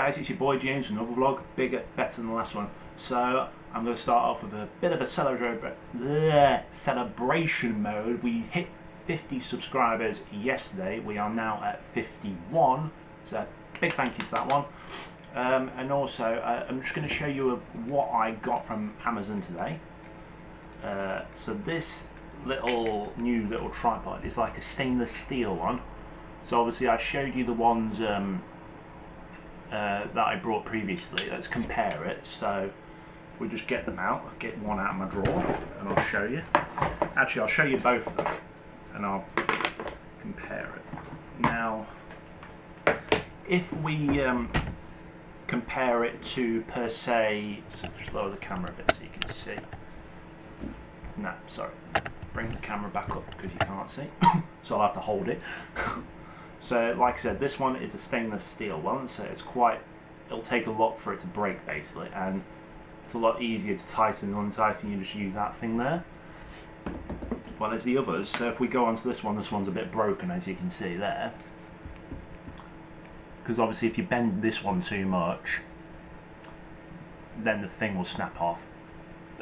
guys, it's your boy James, another vlog, bigger, better than the last one. So I'm going to start off with a bit of a celebration mode. We hit 50 subscribers yesterday, we are now at 51, so big thank you to that one. And also I'm just going to show you what I got from Amazon today. So this new little tripod is like a stainless steel one. So obviously I showed you the ones that I brought previously. Let's compare it. So we'll just get them out. I'll get one out of my drawer and I'll show you. Actually, I'll show you both of them and I'll compare it. Now, if we compare it to, per se, so just lower the camera a bit so you can see. No, sorry. Bring the camera back up because you can't see. So I'll have to hold it. So like I said, this one is a stainless steel one, so it'll take a lot for it to break basically, and it's a lot easier to tighten and untighten. You just use that thing there. Well, there's the others. So if we go on to this one's a bit broken, as you can see there, because obviously if you bend this one too much, then the thing will snap off.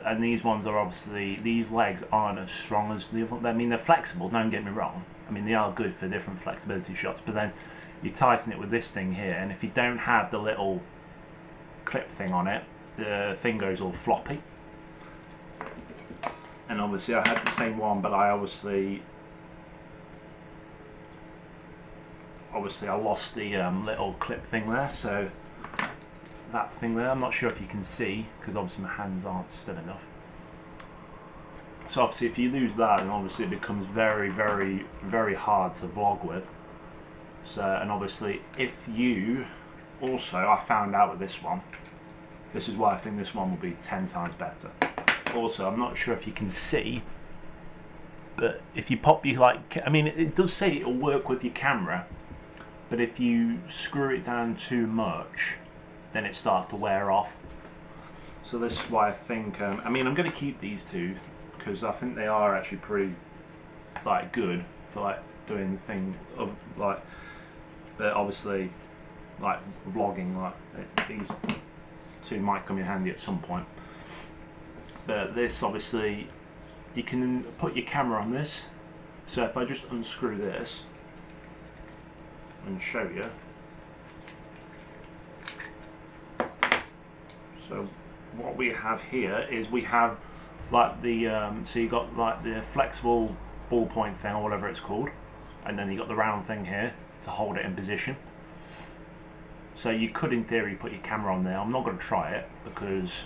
And these ones are obviously, these legs aren't as strong as the other. I mean, they're flexible, don't get me wrong. I mean, they are good for different flexibility shots, but then you tighten it with this thing here, and if you don't have the little clip thing on it, the thing goes all floppy. And obviously I had the same one, but I obviously I lost the little clip thing there, so that thing there, I'm not sure if you can see, because obviously my hands aren't still enough. So obviously if you lose that, then obviously it becomes very, very, very hard to vlog with. So, and obviously if you, also I found out with this one, this is why I think this one will be 10 times better. Also, I'm not sure if you can see, but if you pop your, I mean, it does say it'll work with your camera, but if you screw it down too much, then it starts to wear off. So this is why I think, I mean, I'm going to keep these two, because I think they are actually pretty, good for, doing the thing of, obviously, vlogging, these two might come in handy at some point. But this, obviously, you can put your camera on this. So if I just unscrew this and show you. So what we have here is we have so you got the flexible ballpoint thing or whatever it's called, and then you got the round thing here to hold it in position. So you could in theory put your camera on there. I'm not going to try it because,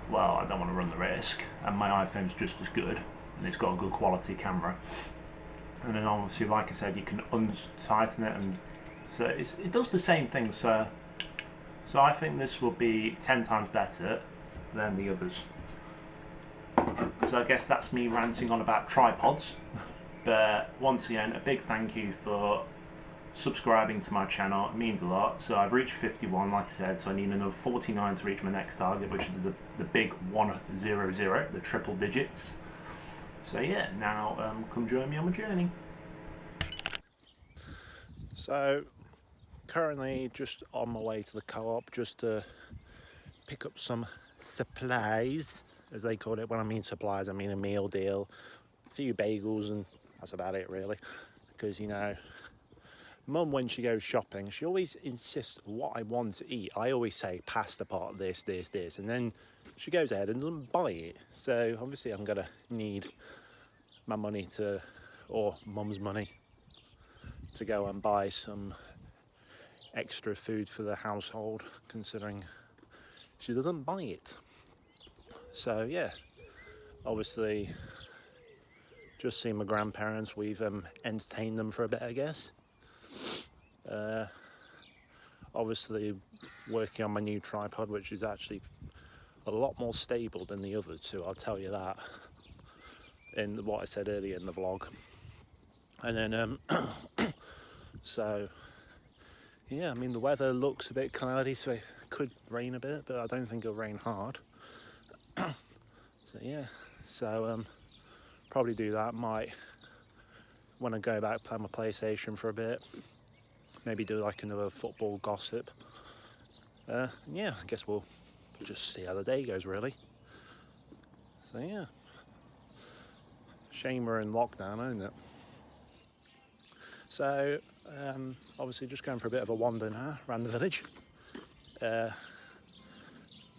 well, I don't want to run the risk, and my iPhone's just as good and it's got a good quality camera. And then obviously, like I said, you can untighten it, and so it does the same thing. So I think this will be 10 times better than the others. So I guess that's me ranting on about tripods. But once again, a big thank you for subscribing to my channel. It means a lot. So I've reached 51, like I said, so I need another 49 to reach my next target, which is the big 100, the triple digits. So yeah, now come join me on my journey. So currently just on my way to the co-op just to pick up some supplies, as they call it. When I mean supplies, I mean a meal deal, a few bagels, and that's about it really. Because, you know, Mum, when she goes shopping, she always insists what I want to eat. I always say pasta pot, this, and then she goes ahead and doesn't buy it. So obviously I'm gonna need my money or Mum's money, to go and buy some extra food for the household, considering she doesn't buy it. So yeah, obviously just seeing my grandparents, we've entertained them for a bit, I guess. Obviously working on my new tripod, which is actually a lot more stable than the other two, I'll tell you that, in what I said earlier in the vlog. And then so yeah, I mean, the weather looks a bit cloudy, so it could rain a bit, but I don't think it'll rain hard. So yeah, so probably do that. Might, when I go back, play my PlayStation for a bit, maybe do like another football gossip. Yeah, I guess we'll just see how the day goes, really. So yeah, shame we're in lockdown, isn't it? So obviously just going for a bit of a wander now around the village,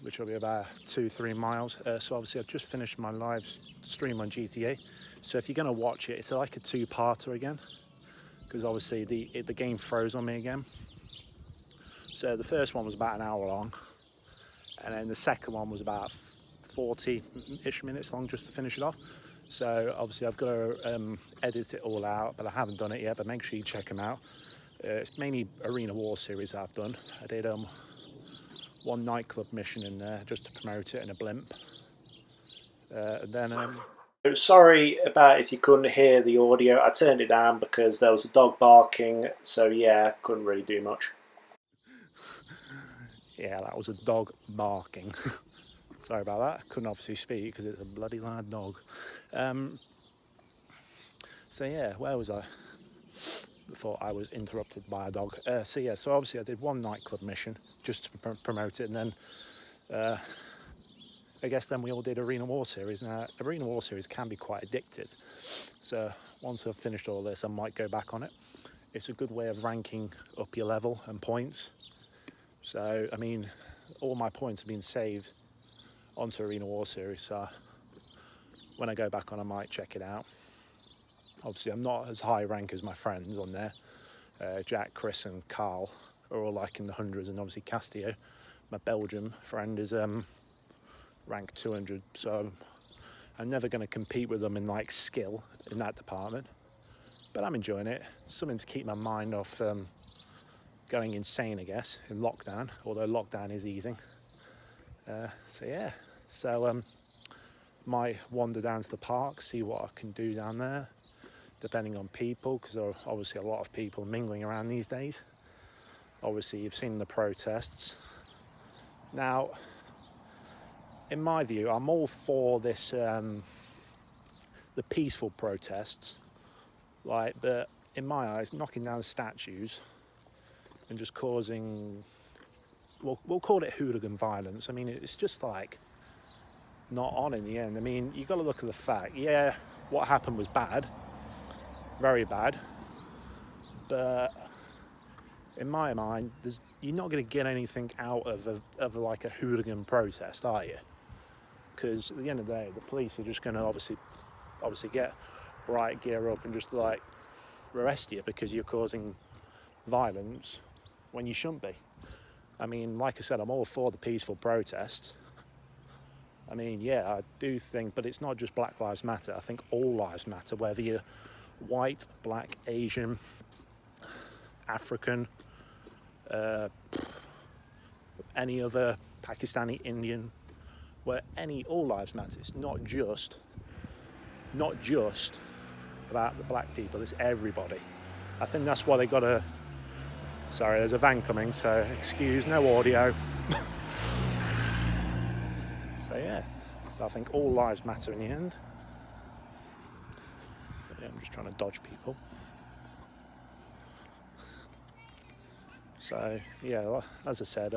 which will be about 2-3 miles. So obviously I've just finished my live stream on GTA. So if you're going to watch it, it's like a two-parter again, because obviously the game froze on me again. So the first one was about an hour long, and then the second one was about 40-ish minutes long just to finish it off. So obviously I've got to edit it all out, but I haven't done it yet, but make sure you check them out. It's mainly Arena War series I've done. I did one nightclub mission in there just to promote it in a blimp. Sorry about if you couldn't hear the audio. I turned it down because there was a dog barking, so yeah, couldn't really do much. Yeah, that was a dog barking. Sorry about that. Couldn't obviously speak because it's a bloody loud dog. So yeah, where was I before I was interrupted by a dog? So obviously I did one nightclub mission just to promote it, and then I guess then we all did Arena War series. Now, Arena War series can be quite addictive, so once I've finished all this, I might go back on it. It's a good way of ranking up your level and points. So, I mean, all my points have been saved onto Arena War series, so when I go back on, I might check it out. Obviously, I'm not as high rank as my friends on there. Jack, Chris and Carl are all like in the hundreds, and obviously Castillo, my Belgium friend, is rank 200, so I'm never going to compete with them in like skill in that department, but I'm enjoying it. Something to keep my mind off going insane, I guess, in lockdown, although lockdown is easing. So yeah, so might wander down to the park, see what I can do down there, depending on people, because there are obviously a lot of people mingling around these days. Obviously you've seen the protests. Now, in my view, I'm all for this, the peaceful protests, but in my eyes, knocking down statues and just causing, we'll call it hooligan violence. I mean, it's just like not on in the end. I mean, you got to look at the fact, yeah, what happened was bad, very bad, but in my mind, you're not going to get anything out of like a hooligan protest, are you? Because at the end of the day, the police are just going to obviously get riot gear up and just like arrest you because you're causing violence when you shouldn't be. I mean, like I said, I'm all for the peaceful protest. I mean, yeah, I do think, but it's not just Black Lives Matter. I think all lives matter, whether you're white, black, Asian, African, any other Pakistani, Indian, all lives matter. It's not just about the black people, it's everybody. I think that's why they got to, sorry, there's a van coming, so excuse, no audio. So yeah, so I think all lives matter in the end. But yeah, I'm just trying to dodge people. So yeah, as I said,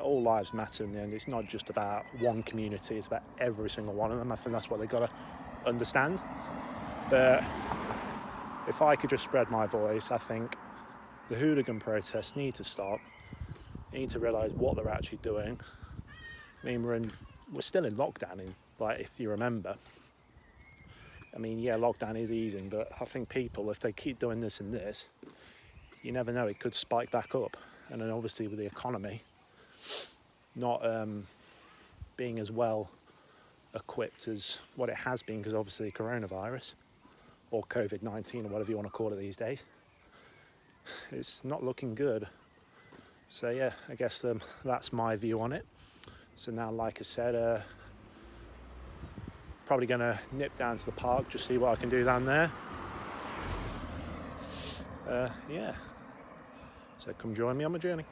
all lives matter in the end. It's not just about one community, it's about every single one of them. I think that's what they've got to understand. But if I could just spread my voice, I think the hooligan protests need to stop. They need to realise what they're actually doing. I mean, we're still in lockdown, if you remember. I mean, yeah, lockdown is easing, but I think people, if they keep doing this and this, you never know, it could spike back up. And then obviously with the economy not being as well equipped as what it has been, because obviously coronavirus or COVID-19 or whatever you want to call it these days, it's not looking good. So yeah, I guess that's my view on it. So now, like I said, probably going to nip down to the park, just see what I can do down there. Yeah, so come join me on my journey.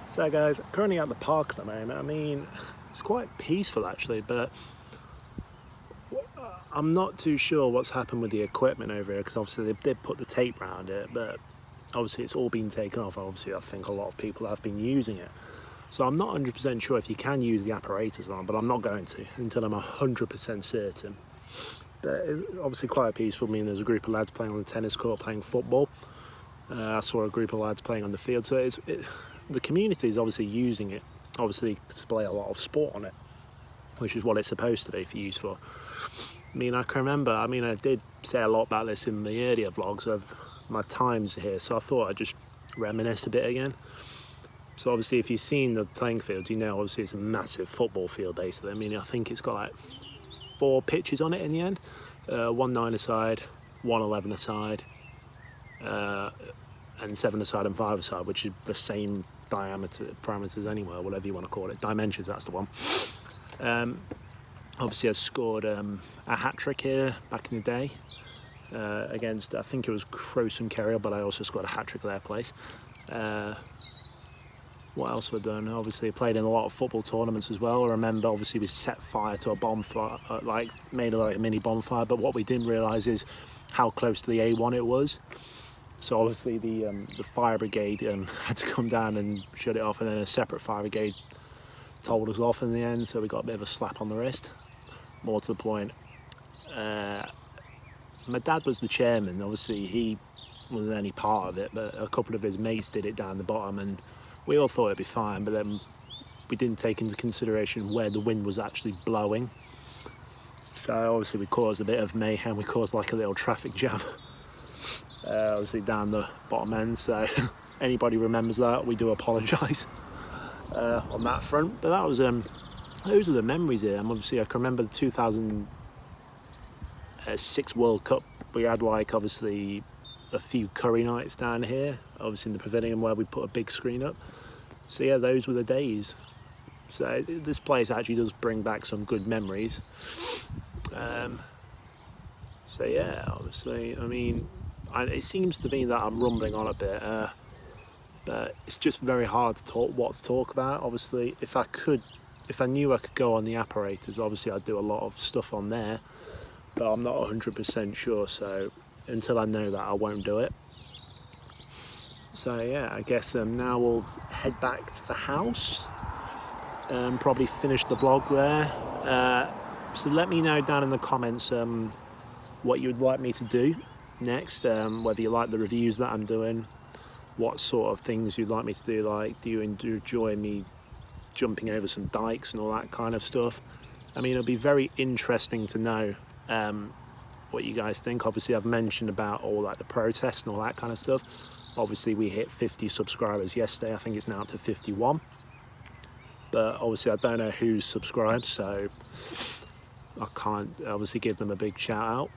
So guys, currently at the park at the moment. I mean, it's quite peaceful actually, but I'm not too sure what's happened with the equipment over here, because obviously they did put the tape around it, but obviously it's all been taken off. Obviously I think a lot of people have been using it, so I'm not 100% sure if you can use the apparatus on, but I'm not going to until I'm 100% certain. But obviously quite peaceful. I mean, there's a group of lads playing on the tennis court, playing football. I saw a group of lads playing on the field, so the community is obviously using it, obviously display a lot of sport on it, which is what it's supposed to be used for. I mean, I can remember, I did say a lot about this in the earlier vlogs of my times here, so I thought I'd just reminisce a bit again. So obviously if you've seen the playing fields, you know obviously it's a massive football field basically. I mean, I think it's got like 4 pitches on it in the end, 1 9-a-side, 1 11-a-side, and 7-a-side and 5-a-side, which is the same parameters anyway, whatever you want to call it, dimensions, that's the one. Obviously I scored a hat-trick here back in the day against, I think it was Crowson Kerrier, but I also scored a hat-trick at their place. What else have I done? Obviously I played in a lot of football tournaments as well. I remember obviously we set fire to a bonfire, made a mini bonfire, but what we didn't realise is how close to the A1 it was. So obviously the fire brigade had to come down and shut it off, and then a separate fire brigade told us off in the end, so we got a bit of a slap on the wrist. More to the point, my dad was the chairman. Obviously he wasn't any part of it, but a couple of his mates did it down the bottom, and we all thought it'd be fine, but then we didn't take into consideration where the wind was actually blowing. So obviously we caused a bit of mayhem. We caused like a little traffic jam obviously down the bottom end, so anybody remembers that, we do apologise on that front. But that was those are the memories here. And obviously I can remember the 2006 World Cup. We had like obviously a few curry nights down here, obviously in the pavilion where we put a big screen up. So yeah, those were the days. So this place actually does bring back some good memories. So yeah, obviously, I mean, it seems to me that I'm rumbling on a bit, but it's just very hard to talk about. Obviously, if I knew I could go on the apparatus, obviously I'd do a lot of stuff on there, but I'm not 100% sure, so until I know that, I won't do it. So yeah, I guess now we'll head back to the house, probably finish the vlog there. So let me know down in the comments what you would like me to do next, whether you like the reviews that I'm doing, what sort of things you'd like me to do, like do you enjoy me jumping over some dikes and all that kind of stuff. I mean, it'll be very interesting to know what you guys think. Obviously I've mentioned about all like the protests and all that kind of stuff. Obviously we hit 50 subscribers yesterday. I think it's now up to 51, but obviously I don't know who's subscribed, so I can't obviously give them a big shout out.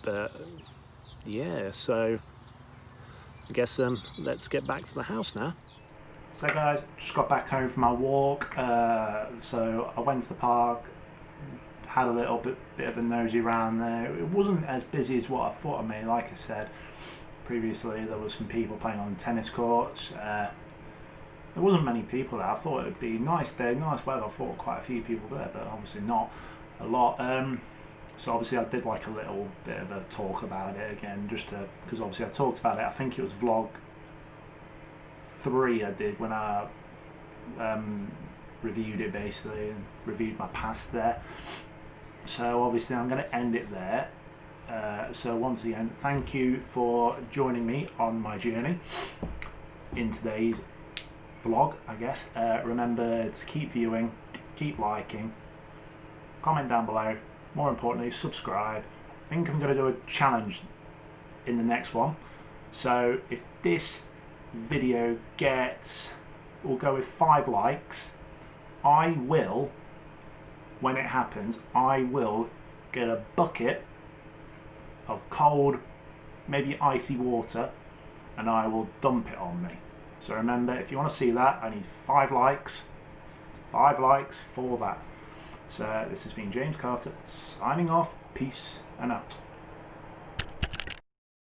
But yeah, so I guess let's get back to the house now. So guys, just got back home from my walk. So I went to the park, had a little bit of a nosy around there. It wasn't as busy as what I thought I made. Like I said previously, there was some people playing on tennis courts. There wasn't many people there. I thought it would be a nice day, nice weather. I thought quite a few people there, but obviously not a lot. So obviously I did like a little bit of a talk about it again, just because obviously I talked about it. I think it was vlog 3 I did when I reviewed it basically, and reviewed my past there. So obviously I'm going to end it there. So once again, thank you for joining me on my journey in today's vlog, I guess. Remember to keep viewing, keep liking, comment down below, more importantly subscribe. I think I'm going to do a challenge in the next one, so if this video gets, we'll go with 5 likes, I will, when it happens, I will get a bucket of cold, maybe icy water, and I will dump it on me. So remember, if you want to see that, I need 5 likes. 5 likes for that. So this has been James Carter signing off. Peace and out.